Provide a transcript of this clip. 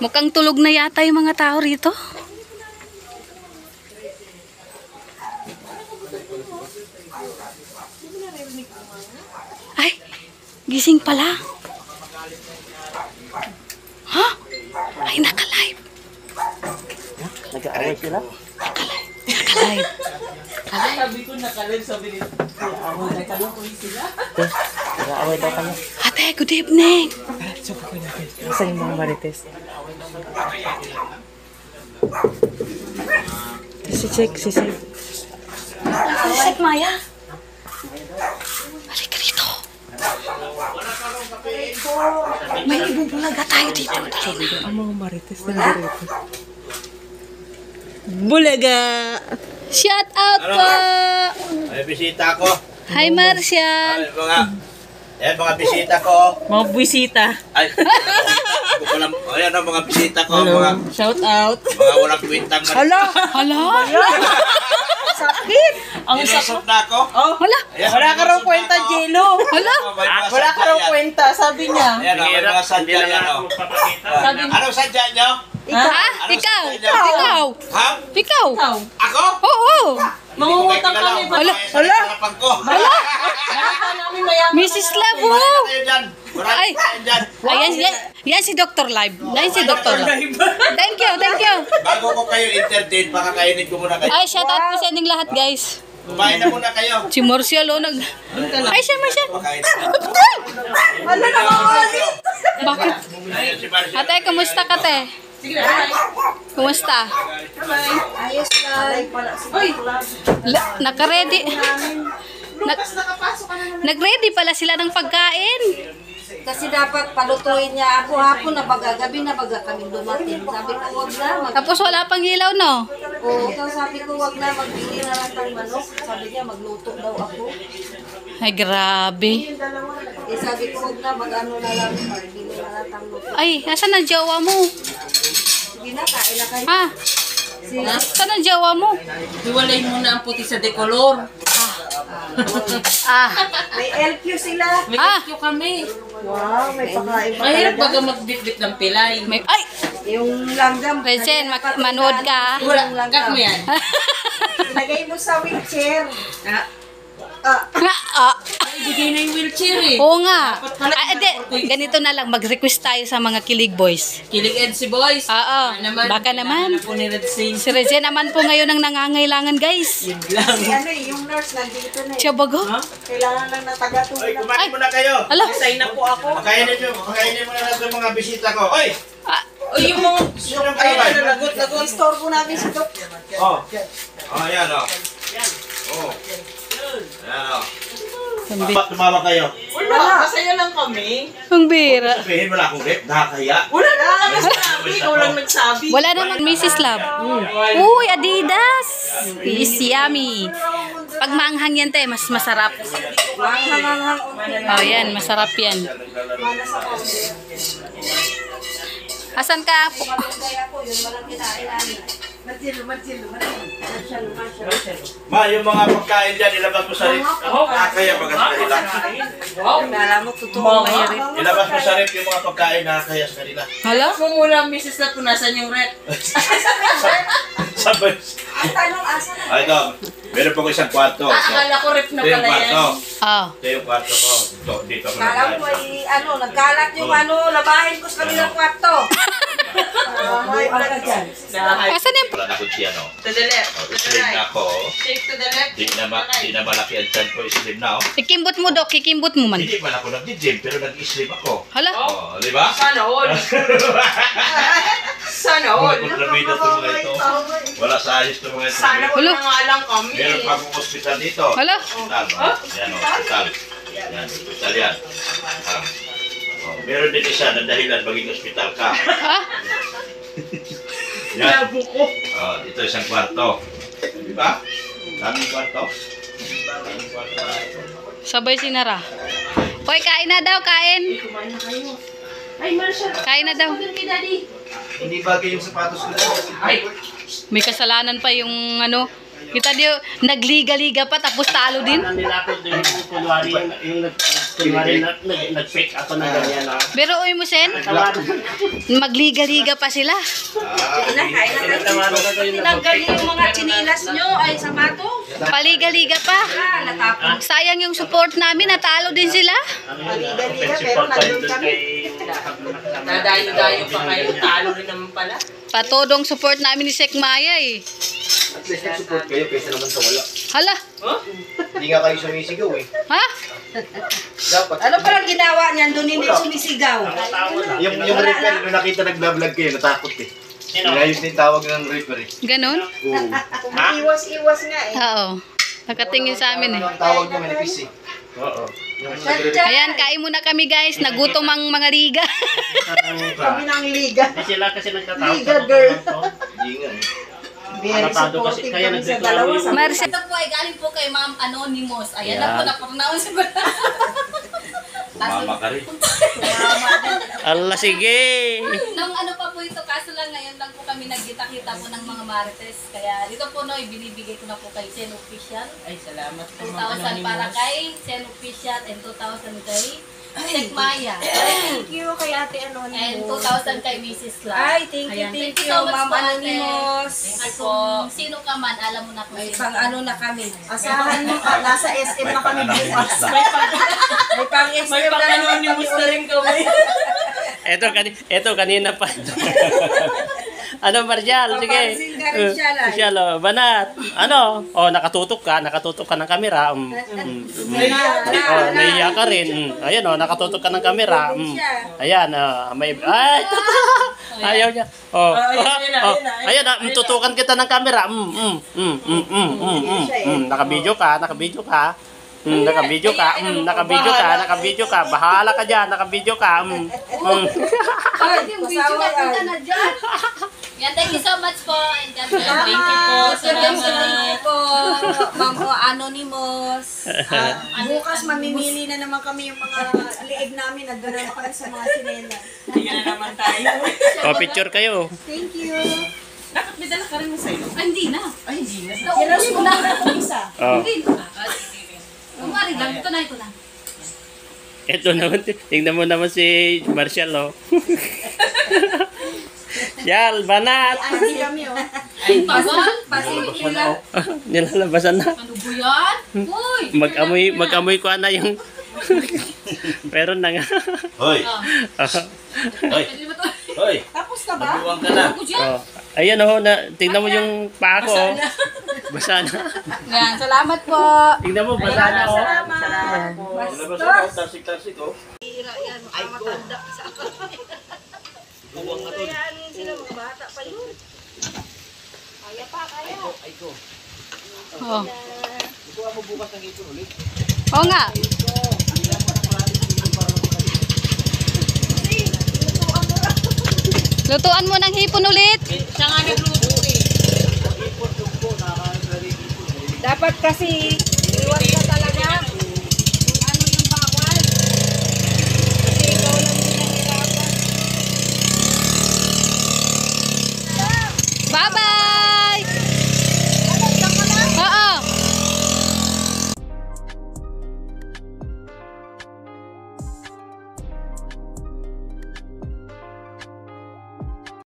Mukhang tulog na yata yung mga tao rito. Ay, gising pala. Ha? Ay, naka-live. Nag-aaway sila? Naka-live. Sabi ko naka-live, sabi nila. Nagkalukoy sila. Nag-aaway daw kayo. Ate, good evening. Sabi ko natin. Saan yung mga marites? Si Sek. Sek, Maya. Halika rito. May ibubulaga tayo dito. Ang mga marites na dito. Bulaga! Shout out po! Ay, bisita ko. Hi, Marcial. Mga bisita ko. Mga buwisita. Ay, ayan ang mga bisita ko. Mga Shout out. walang kwintang Hala! Sakit! Ang Sinusot na ako. Oh, Hala. Ayan, wala ka raw sinusot kwenta, na ako. Jello. Hala. May mga Wala ka sadya raw yan. kwenta, sabi niya. Ayan, may mga sadya yan. Anong sadya nyo? Ha? Ikaw? Ikaw? Ha? Ikaw? Ikaw. Ako? Oo. Mangungutang kami ba? Hala. Hala. Hala. Nakita namin mayaman. Mrs. Lavo. Kayo dyan. Marami Ay. kayo dyan. Ayan, yan si Dr. Live. Yan si Dr. Live. Thank you. Bago ko kayo entertain, pakakainin ko muna kayo. Ay, shout out po sa inyong lahat, guys. Kumain na muna kayo. Si Marcial, oh, Ay, siya, Marcial. Pakain. Hala, nakakalit. Bakit? Ayan si Marcia. Ate, kumusta ka, te? Sige, bye. Kumusta? Ayos na. Uy! Naka-ready. Nakapasok ka na. Nag-ready pala sila ng pagkain. Kasi dapat palutuin niya ako hapon na baga, gabi na baga kami dumating. Sabi ko, wag na. Tapos wala pang ilaw, no? Sabi ko, wag na, magbili na lang ng manok. Sabi niya, magluto daw ako. Ay, grabe. Sabi ko, wag na, mag-ano na lang, magbili na lang ng luto. Ay, asan ang jowa mo? Sige na, kain na kayo. Ha? Saan ang jowa mo? Iwalay muna ang puti sa decolor. Ah, May LQ sila. May Ah. kakyo kami. Wow, may pakain pa Mahirap talaga. baga magbitbit ng pilay. may... Ay! Yung langgam. Resen, manood ka. Wala, cut mo yan. Lagay mo sa wheelchair. Nga, ah. Ibigay na yung wheelchair eh. Oo nga. Dapat pala- Ay, ganito na lang. Mag-request tayo sa mga kilig boys. Kilig Ed si boys. Oo. Baka kailangan naman. na po ni Red Saints. Si Resen naman po ngayon ang nangangailangan, guys. Yun lang. Ano yung nurse nandito na eh. Siya bago? Kailangan lang na Oy, taga-tulong. kumain muna kayo. Ala. Sign na po ako. Pakainin mo na natin mga bisita ko. Oy! O yung mga... Sino ang Ay, kamay? lagot. Store po namin si Dok. Oh. Oh, ayan oh. Oh. Ayan oh. Ba't tumawa kayo? Wala, masaya lang kami. Ang bira. Sabihin mo lang akong rep, nakakaya. Wala na nagsabi. Ikaw lang nagsabi. Wala naman Mrs. Love. Uy, Adidas. Is yummy. Pag maanghang yan, te, mas masarap. Oh, yan. Masarap yan. Asan ka? Ma, yung mga pagkain dyan, ilabas mo sa rep. Nakakaya baga sa kanila. Alam mo, totoo may rin. Ilabas mo sa rep yung mga pagkain, nakakaya sa kanila. Hala? Mo muna, Mrs. na punasan yung rep. Sabay. Tanong, asan na? Ay, ito. Meron po ko isang kwarto. Akala ko rep na Ito yung pala kwarto. yan. Oh. Ito yung kwarto ko. Dito ko Kala ko ay, nagkalat yung labahin ko sa kabilang kwarto. May pala dyan. Asan yung... Wala na ko siya, no? To the left. To the Slim na right. ako. Shake to the left. Di na malaki ang chan ko, slim na, oh. Kikimbot mo, Dok. Kikimbot mo man. Hindi man ako nag-gym, pero nag-slim ako. Hala? Oh, di ba? Sana all. Sana all. Mga kontrabida ito mga ito. Wala sa ayos ito mga ito. Sana all na nga lang kami. Meron pa akong hospital dito. Hala? Hospital, oh. Yan, oh, hospital. Yan, hospital yan. Ah. Oh, meron din isa na dahilan maging hospital ka. Ha? Yan. Oh, ito isang kwarto. Di ba? Daming kwarto. Daming kwarto na ito. Sabay sinara. Hoy, kain na daw, kain. Kumain na kayo. Ay, Marshall. Kain na daw. Kay Daddy. Hindi bagay yung sapatos ko. Ay. May kasalanan pa yung ano, Kita niyo, nagliga-liga pa tapos talo din. Ano nila ako din yung kunwari nag-fake ako na ganyan na. Pero uy mo, Sen, magliga-liga pa sila. Tinatawanan ko yung Tinanggal niyo yung mga chinilas nyo, ay sapato. Paliga-liga pa. Natapon. Sayang yung support namin, natalo din sila. Liga-liga, pero nandun kami. Nadayo-dayo pa kayo. Talo rin naman pala. Patodong support namin ni Sek Maya eh. At least nag-support kayo kaysa naman sa wala. Hala, Hindi nga kayo sumisigaw eh. ha? Dapat. Ano palang ginawa niyan? Doon hindi sumisigaw. Yung referee, nung nakita nag-vlog kayo, natakot eh. Inayos din tawag ng referee. Ganon? Oo. Iwas-iwas nga eh. Oo. Nakatingin sa amin eh. Ang tawag niya manipis eh. Oo. Yung Ayan, kain muna kami guys. Nagutom ang mga liga. Kami ng liga. Sila kasi nagtatawag. Liga, girl. Hindi nga eh. Very Anotado kasi, supportive kaya kami sa nagreklamo dalawa. yung- Marcel. Ito po ay galing po kay Ma'am Anonymous. Ayan Yan. na po na-pronounce ko na. Mama ka rin. Allah, sige. Nung ano pa po ito, kaso lang ngayon lang po kami nagkita-kita po ng mga marites. Kaya dito po no, ibinibigay ko na po kay Sen Official. Ay, salamat po. 2,000 para kay Sen Official and 2,000 kay Sek Maya. Thank you kay Ate Anonymous. And 2,000 kay Mrs. La. Ay, thank you, Ayan. thank you, so much Ma'am po, ate. Anonymous. At kung sino ka man, alam mo na kung May sino pang ka. ano na kami. Asahan mo ka, nasa SM na kami bukas. May pang SM May na naman pang-anonymous na rin kami. Eto kanina pa. Ano, Marjal? Sige. Papansin ka rin siya lang. Marjal, banat. Ano? Oh, nakatutok ka ng kamera. Naiya ka rin. Ayan, nakatutok ka ng kamera. Ayan, may... Ay, ayaw niya. Ayan, tutukan kita ng kamera. Nakabidyo ka. Nakabidyo ka. Bahala ka dyan, nakabidyo ka. Ay, yung video Pasawa na yan. na dyan. Yan, thank you so much po. And God bless. Thank you po. Thank Salamat. you po, Ma'am Anonymous. Bukas mamimili na naman kami yung mga liig namin. Nagdala na kami sa mga sinena. Hindi na naman tayo. O, picture kayo. Thank you. Dapat may dala ka rin mo sa'yo. Ay, hindi na. Ay, hindi na. Naubos ko na. Isa. Oh. Hindi na. Kumari lang. Ito na. Ito naman, tingnan mo naman si Marshall, oh. Yal, banat! Hindi kami, oh. Ay, tagal. Pasilip nila. Nilalabasan na. Ano ba yan? Uy! Mag-amoy ko na yung... Meron na nga. Hoy! Hoy! Pwede ba ito? Hoy! Tapos na ba? Mabuwang ka na. Ako dyan. Oh. Ayan, oh, tingnan mo yung paa ko, oh. Basa na. Yan, salamat po. Tingnan mo, basa na, oh. Salamat. Labasan mo, tarsik-tarsik, oh. Buwang na to. Kayaan sila mga bata pa yun. Kaya pa, kaya. Oh. Oo nga. Lutuan mo ng hipon ulit. Siya nga nagluto eh. Dapat kasi